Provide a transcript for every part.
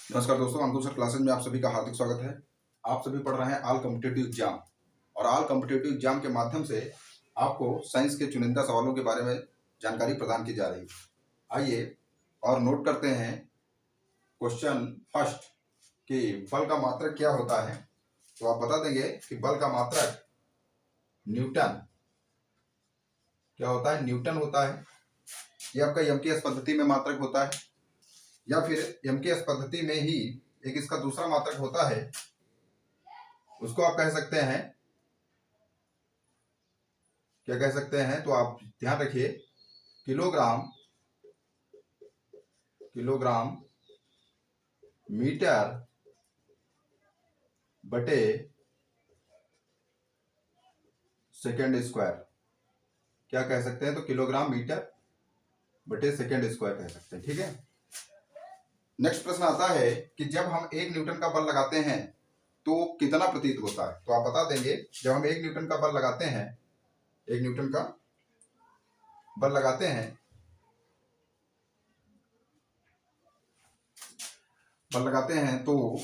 नमस्कार दोस्तों, अंकुर sir classes में आप सभी का हार्दिक स्वागत है। आप सभी पढ़ रहे हैं ऑल कॉम्पिटिटिव एग्जाम और ऑल कॉम्पिटिटिव एग्जाम के माध्यम से आपको साइंस के चुनिंदा सवालों के बारे में जानकारी प्रदान की जा रही है। आइए और नोट करते हैं क्वेश्चन फर्स्ट कि बल का मात्रक क्या होता है। तो आप बता देंगे कि बल का मात्रक न्यूटन क्या होता है, न्यूटन होता है। ये आपका एमकेएस पद्धति में मात्रक होता है या फिर एमकेएस पद्धति में ही एक इसका दूसरा मात्रक होता है, उसको आप कह सकते हैं, क्या कह सकते हैं। तो आप ध्यान रखिए, किलोग्राम किलोग्राम मीटर बटे सेकेंड स्क्वायर क्या कह सकते हैं। तो किलोग्राम मीटर बटे सेकेंड स्क्वायर कह सकते हैं। ठीक है। नेक्स्ट प्रश्न आता है कि जब हम 1 न्यूटन का बल लगाते हैं तो कितना प्रतीत होता है। तो आप बता देंगे, जब हम 1 न्यूटन का बल लगाते हैं, 1 न्यूटन का बल लगाते हैं, तो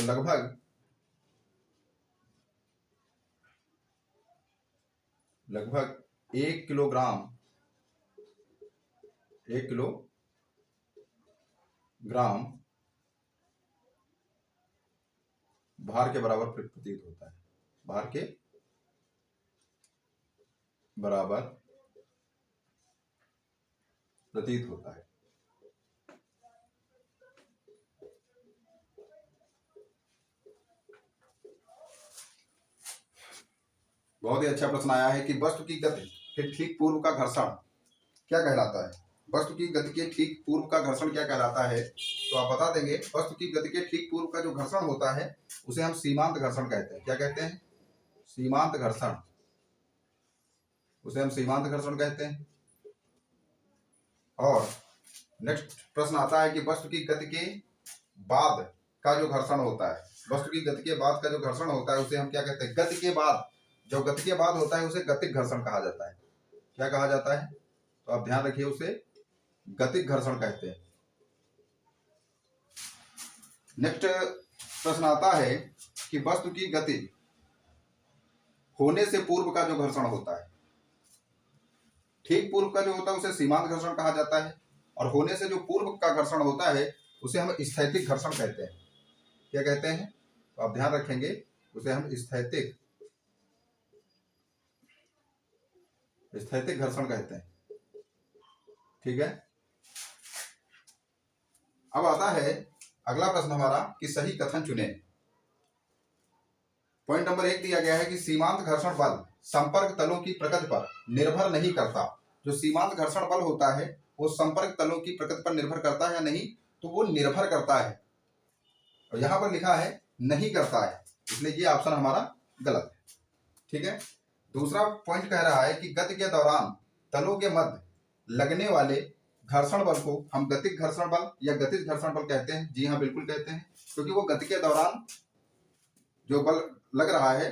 लगभग 1 किलोग्राम भार के बराबर प्रतीत होता है। भार के बराबर प्रतीत होता है। बहुत ही अच्छा प्रश्न आया है कि वस्तु की गति के ठीक पूर्व का घर्षण क्या कहलाता है। वस्तु की गति के ठीक पूर्व का घर्षण क्या कहलाता है। तो आप बता देंगे, वस्तु की गति के ठीक पूर्व का जो घर्षण होता है उसे हम सीमांत घर्षण कहते हैं। क्या कहते हैं? सीमांत घर्षण। उसे हम सीमांत घर्षण कहते हैं। और नेक्स्ट प्रश्न आता है कि वस्तु की गति के बाद का जो घर्षण होता है, वस्तु की गति के बाद का जो घर्षण होता है उसे हम क्या कहते हैं? गति के बाद, जो गति के बाद होता है उसे गतिक घर्षण कहा जाता है। क्या कहा जाता है? तो आप ध्यान रखिए, उसे गतिक घर्षण कहते हैं। नेक्स्ट प्रश्न आता है कि वस्तु की गति होने से पूर्व का जो घर्षण होता है, ठीक पूर्व का जो होता है उसे सीमांत घर्षण कहा जाता है, और होने से जो पूर्व का घर्षण होता है उसे हम स्थैतिक घर्षण कहते हैं। क्या कहते हैं? तो आप ध्यान रखेंगे, उसे हम स्थैतिक घर्षण कहते हैं। ठीक है। अब आता है अगला प्रश्न हमारा कि सही कथन चुने। पॉइंट नंबर 1 दिया गया है कि सीमांत घर्षण बल संपर्क तलों की प्रकृति पर निर्भर नहीं करता। जो सीमांत घर्षण बल होता है वो संपर्क तलों की प्रकृति पर निर्भर करता है या नहीं? तो वो निर्भर करता है, और यहां पर लिखा है नहीं करता है, इसलिए ये ऑप्शन हमारा गलत है। ठीक है। दूसरा पॉइंट कह रहा है कि गति के दौरान तलों के मध्य लगने वाले घर्षण बल को हम गतिक घर्षण बल या गतिज घर्षण बल कहते हैं। जी हाँ, बिल्कुल कहते हैं, क्योंकि वो गति के दौरान जो बल लग रहा है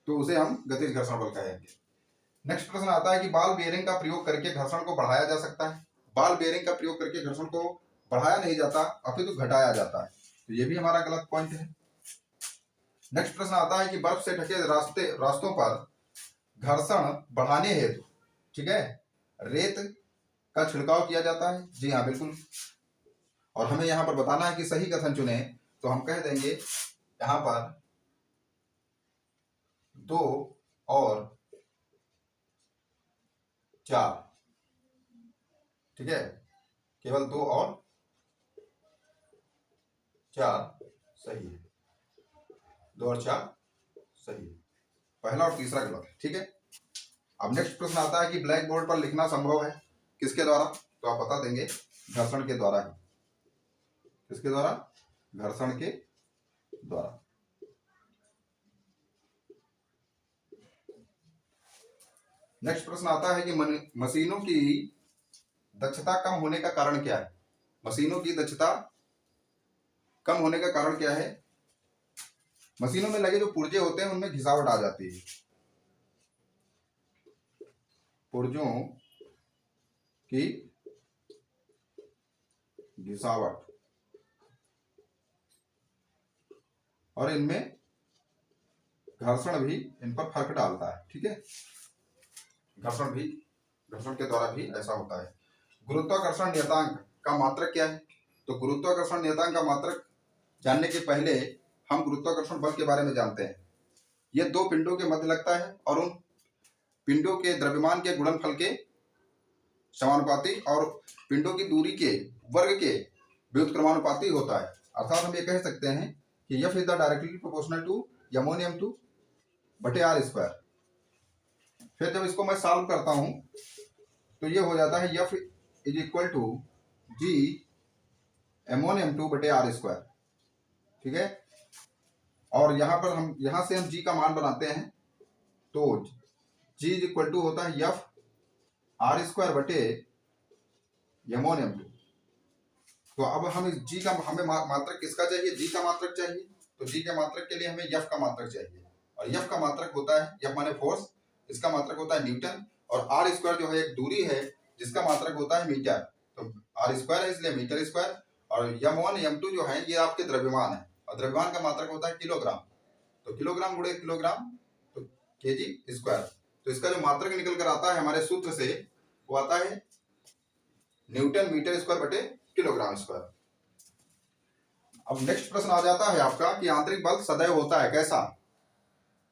तो उसे हम गतिज घर्षण बल कहेंगे। नेक्स्ट प्रश्न आता है कि बॉल बेयरिंग का प्रयोग करके घर्षण को बढ़ाया जा सकता है। बॉल बेयरिंग का प्रयोग करके घर्षण को बढ़ाया नहीं जाता, अपितु घटाया जाता है। तो ये भी हमारा गलत पॉइंट है। नेक्स्ट प्रश्न आता है कि बर्फ से ढके रास्तों पर घर्षण बढ़ाने हेतु, ठीक है, रेत का छिड़काव किया जाता है। जी हाँ, बिल्कुल। और हमें यहाँ पर बताना है कि सही कथन चुने। तो हम कह देंगे यहाँ पर 2 और 4। ठीक है, केवल 2 और 4 सही है। 2 और 4 सही है, पहला और तीसरा गलत है। ठीक है। अब नेक्स्ट प्रश्न आता है कि ब्लैक बोर्ड पर लिखना संभव है किसके द्वारा। तो आप बता देंगे घर्षण के द्वारा ही। किसके द्वारा? घर्षण के द्वारा। नेक्स्ट प्रश्न आता है कि मशीनों की दक्षता कम होने का कारण क्या है। मशीनों की दक्षता कम होने का कारण क्या है? मशीनों में लगे जो पुर्जे होते हैं उनमें घिसावट आ जाती है। पुर्जों की घिसावट और इनमें घर्षण भी इन पर फर्क डालता है। ठीक है, घर्षण के द्वारा भी ऐसा होता है। गुरुत्वाकर्षण नियतांक का मात्रक क्या है? तो गुरुत्वाकर्षण नियतांक का मात्रक जानने के पहले हम गुरुत्वाकर्षण बल के बारे में जानते हैं। यह दो पिंडों के मध्य लगता है और उन पिंडों के द्रव्यमान के गुणनफल के समानुपाती और पिंडों की दूरी के वर्ग के व्युत्क्रमानुपाती होता है। अर्थात हम ये कह सकते हैं कि F is the directly proportional to M1 बटे R स्क्वायर। फिर जब इसको मैं सॉल्व करता हूं तो ये हो जाता है F is equal to G M1 बटे R स्क्वायर। ठीक है, और यहां पर यहां से हम G का मान बनाते हैं तो G इज इक्वल टू होता है F R स्क्वायर बटे M1 तो अब हम इस G का हमें मात्रक किसका चाहिए? G का मात्रक चाहिए। तो G के मात्रक के लिए हमें F का मात्रक चाहिए और F का मात्रक होता है F माने फोर्स, इसका मात्रक होता है न्यूटन और R स्क्वायर जो है एक दूरी है जिसका मात्रक होता है मीटर। तो R स्क्वायर है इसलिए मीटर स्क्वायर और M1 M2 जो है ये आपके द्रव्यमान है और द्रव्यमान का मात्रक होता है किलोग्राम। तो किलोग्राम गुणे किलोग्राम तो केजी स्क्वायर। तो इसका जो मात्रक निकल कर आता है हमारे सूत्र से वो आता है न्यूटन मीटर स्क्वायर बटे किलोग्राम स्क्वायर। अब नेक्स्ट प्रश्न आ जाता है आपका कि आंतरिक बल सदैव होता है कैसा?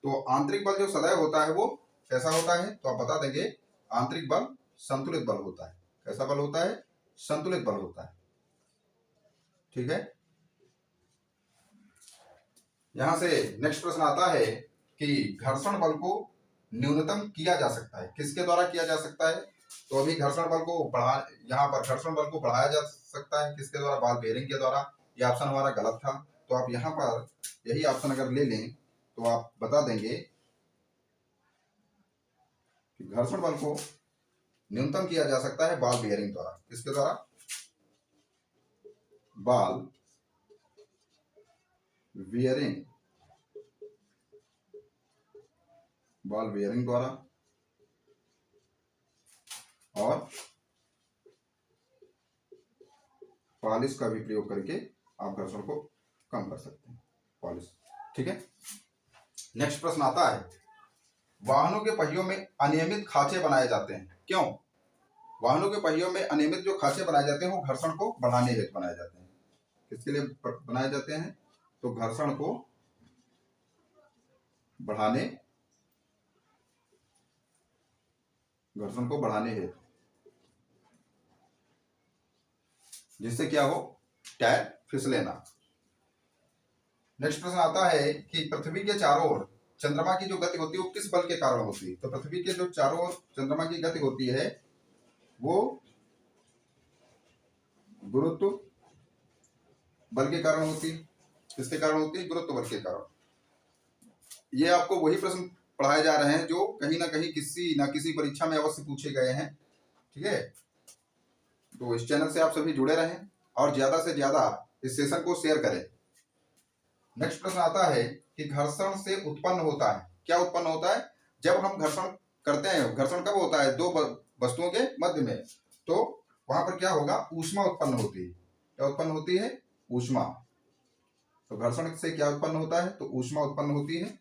तो आंतरिक बल जो सदैव होता है वो कैसा होता है? तो आप बता देंगे आंतरिक बल संतुलित बल होता है। कैसा बल होता है? संतुलित बल होता है। ठीक है, यहां से नेक्स्ट प्रश्न आता है कि घर्षण बल को न्यूनतम किया जा सकता है, किसके द्वारा किया जा सकता है? तो अभी घर्षण बल को यहाँ पर घर्षण बल को बढ़ाया जा सकता है किसके द्वारा? बॉल बेयरिंग के द्वारा। ये ऑप्शन हमारा गलत था, तो आप यहाँ पर यही ऑप्शन अगर ले लें तो आप बता देंगे कि घर्षण बल को न्यूनतम किया जा सकता है बॉल बेयरिंग द्वारा। किसके द्वारा? बॉल बेयरिंग, बॉल बेयरिंग द्वारा और पॉलिश का भी प्रयोग करके आप घर्षण को कम कर सकते हैं, पॉलिश। ठीक है, नेक्स्ट प्रश्न आता है वाहनों के पहियों में अनियमित खांचे बनाए जाते हैं, क्यों? वाहनों के पहियों में अनियमित जो खांचे बनाए जाते हैं वो घर्षण को बढ़ाने हेतु बनाए जाते हैं। किसके लिए बनाए जाते हैं? तो घर्षण को बढ़ाने हेतु, जिससे क्या हो? टायर फिसले ना। नेक्स्ट प्रश्न आता है कि पृथ्वी के चारों ओर चंद्रमा की जो गति होती है वो किस बल के कारण होती है? तो पृथ्वी के जो चारों ओर चंद्रमा की गति होती है वो गुरुत्व बल के कारण होती है। किसके कारण होती है? गुरुत्व बल के कारण। ये आपको वही प्रश्न पढ़ाए जा रहे हैं जो कहीं ना कहीं किसी ना किसी परीक्षा में अवश्य पूछे गए हैं। ठीक है, तो इस चैनल से आप सभी जुड़े रहें और ज्यादा से ज्यादा इस सेशन को शेयर करें। नेक्स्ट प्रश्न आता है कि घर्षण से उत्पन्न होता है, क्या उत्पन्न होता है? जब हम घर्षण करते हैं, घर्षण कब होता है? दो वस्तुओं के मध्य में, तो वहां पर क्या होगा? ऊष्मा उत्पन्न होती है। क्या उत्पन्न होती है? ऊष्मा। तो घर्षण से क्या उत्पन्न होता है? तो ऊष्मा उत्पन्न होती है।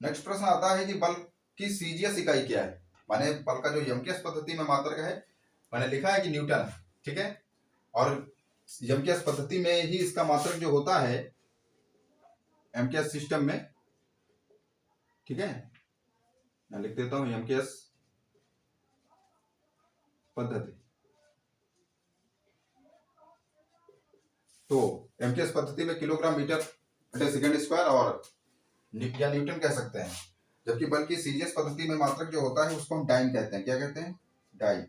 नेक्स्ट प्रश्न आता है कि बल की सीजीएस इकाई क्या है? माने बल का जो यमकेश पद्धति में मात्रक है, मैंने लिखा है कि न्यूटन है। ठीक है, और यमकेश पद्धति में ही इसका मात्रक जो होता है एमकेएस सिस्टम में। ठीक है, मैं लिख देता हूं एमकेएस पद्धति। तो एमकेएस पद्धति में किलोग्राम मीटर बटे सेकंड स्क्वायर और या न्यूटन कह सकते हैं, जबकि बल की सीजीएस पद्धति में मात्रक जो होता है उसको हम डाइन कहते हैं। क्या कहते हैं? डाइन।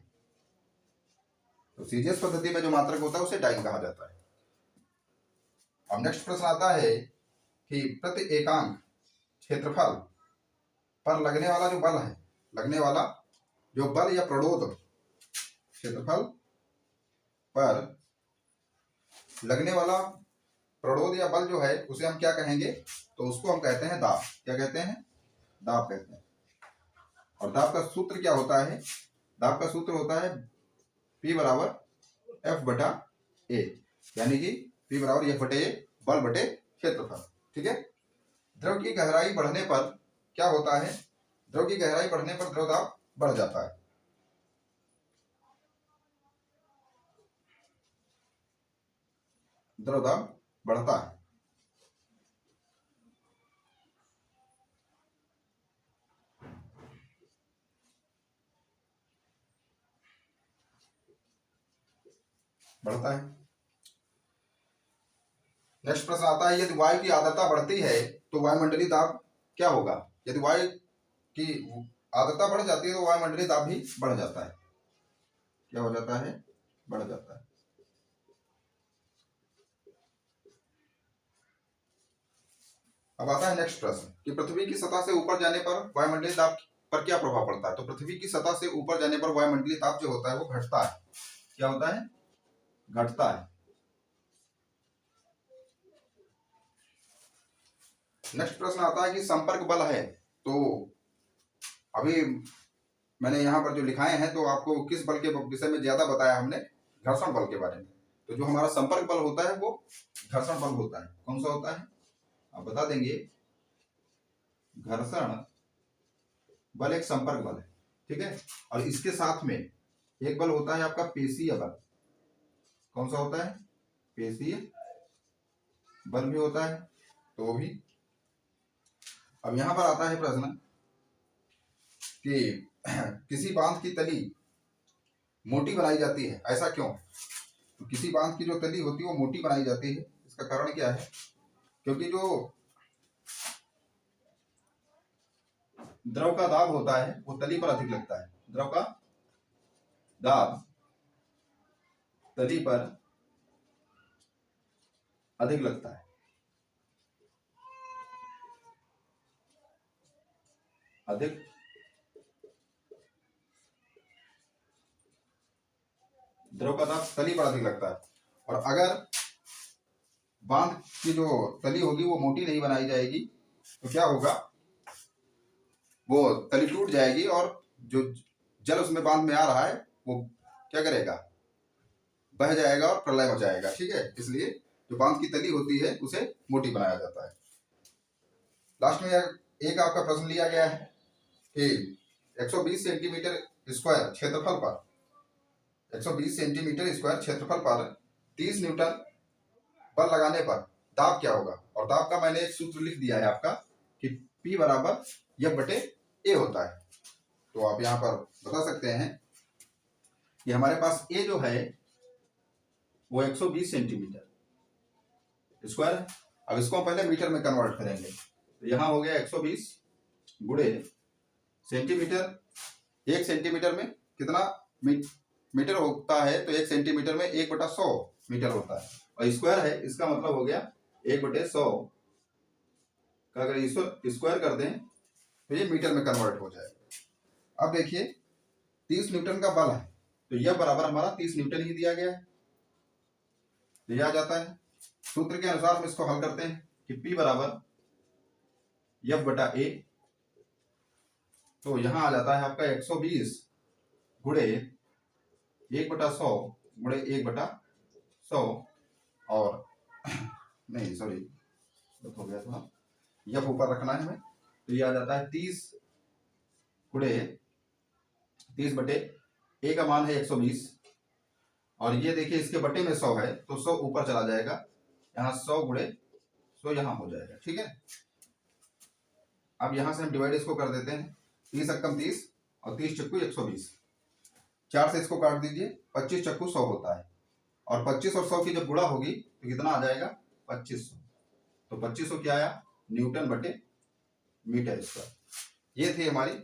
तो सीजीएस पद्धति में जो मात्रक होता है उसे डाइन कहा जाता है। अब नेक्स्ट प्रश्न आता है कि प्रति एकांक क्षेत्रफल पर लगने वाला जो बल है, लगने वाला जो बल या प्रणोद, क्षेत्रफल पर लगने वाला प्रणोद या बल जो है उसे हम क्या कहेंगे? तो उसको हम कहते हैं दाब। क्या कहते हैं? दाब कहते हैं। और दाब का सूत्र क्या होता है? दाब का सूत्र होता है P बराबर F बटा A, यानी कि P बराबर F बटे A बल बटे क्षेत्रफल। ठीक है। द्रव की गहराई बढ़ने पर क्या होता है? द्रव की गहराई बढ़ने पर द्रव दाब बढ़ जाता है। द्रव दाब बढ़ता है। बढ़ता है। नेक्स्ट प्रश्न आता है, यदि वायु की आर्द्रता बढ़ती है तो वायुमंडलीय दाब क्या होगा? यदि वायु की आर्द्रता बढ़ जाती है तो वायुमंडलीय दाब भी बढ़ जाता है। क्या हो जाता है? बढ़ जाता है। अब आता है नेक्स्ट प्रश्न कि पृथ्वी की सतह से ऊपर जाने पर वायुमंडलीय दाब पर क्या प्रभाव पड़ता है? तो पृथ्वी की सतह से ऊपर जाने पर वायुमंडलीय दाब जो होता है वो घटता है। क्या होता है? घटता है। नेक्स्ट प्रश्न आता है कि संपर्क बल है, तो अभी मैंने यहाँ पर जो लिखाए हैं तो आपको किस बल के विषय में ज्यादा बताया हमने? घर्षण बल के बारे में। तो जो हमारा संपर्क बल होता है वो घर्षण बल होता है। कौन सा होता है आप बता देंगे? घर्षण बल एक संपर्क बल है। ठीक है। और इसके साथ में एक बल होता है आपका पेशीय बल। कौन सा होता है? पेशीय बल भी होता है। तो भी अब यहां पर आता है प्रश्न कि किसी बांध की तली मोटी बनाई जाती है, ऐसा क्यों? तो किसी बांध की जो तली होती है वो मोटी बनाई जाती है, इसका कारण क्या है? क्योंकि जो द्रव का दाब होता है वो तली पर अधिक लगता है। द्रव का दाब तली पर अधिक लगता है। अधिक द्रव का दाब तली पर अधिक लगता है। और अगर बांध की जो तली होगी वो मोटी नहीं बनाई जाएगी तो क्या होगा? वो तली टूट जाएगी और जो जल उसमें बांध में आ रहा है वो क्या करेगा? बह जाएगा और प्रलय हो जाएगा। ठीक है। इसलिए जो बांध की तली होती है उसे मोटी बनाया जाता है। लास्ट में एक आपका प्रश्न लिया गया है कि 120 सेंटीमीटर स्क्वायर क्षेत्रफल पर 120 सेंटीमीटर स्क्वायर क्षेत्रफल पर 30 न्यूटन बल लगाने पर दाब क्या होगा? और दाब का मैंने एक सूत्र लिख दिया है आपका कि P बराबर F/A होता है। तो आप यहाँ पर बता सकते हैं कि हमारे पास A जो है वो 120 सेंटीमीटर स्क्वायर है। अब इसको हम पहले मीटर में कन्वर्ट करेंगे। तो यहाँ हो गया 120 गुणे सेंटीमीटर। 1 सेंटीमीटर में कितना मीटर होता है? तो 1 सेंटीमीटर में 1/100 मीटर होता है। और स्क्वायर है, इसका मतलब हो गया 1/100 का अगर स्क्वायर कर दें तो ये मीटर में कन्वर्ट हो जाएगा। अब देखिए 30 न्यूटन का बल है तो यह बराबर हमारा 30 न्यूटन ही दिया गया है। ये आ जाता है। सूत्र के अनुसार हम इसको हल करते हैं कि P बराबर F/A। तो यहां आ जाता है आपका 120 गुणे 1/100 गुणे 1/100 और नहीं सॉरी हो गया था, F ऊपर रखना है हमें। तो ये आ जाता है 30 गुणे 30/A का मान है 120 और ये देखिए इसके बटे में 100 है तो 100 ऊपर चला जाएगा। यहाँ 100 गुणे 100 यहाँ हो जाएगा। ठीक है। अब यहां से हम डिवाइड इसको कर देते हैं। 30 अक्कम 30 और 30 चक्कू 120। 4 से इसको काट दीजिए। 25 चक्कू 100 होता है और 25 और 100 की जब गुणा होगी तो कितना आ जाएगा? 2500। तो 2500 क्या आया? न्यूटन बटे मीटर स्क्वायर। ये थी हमारी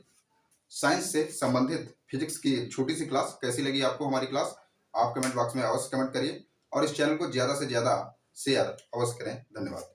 साइंस से संबंधित फिजिक्स की छोटी सी क्लास। कैसी लगी आपको हमारी क्लास? आप कमेंट बॉक्स में अवश्य कमेंट करिए और इस चैनल को ज्यादा से ज्यादा शेयर अवश्य करें। धन्यवाद।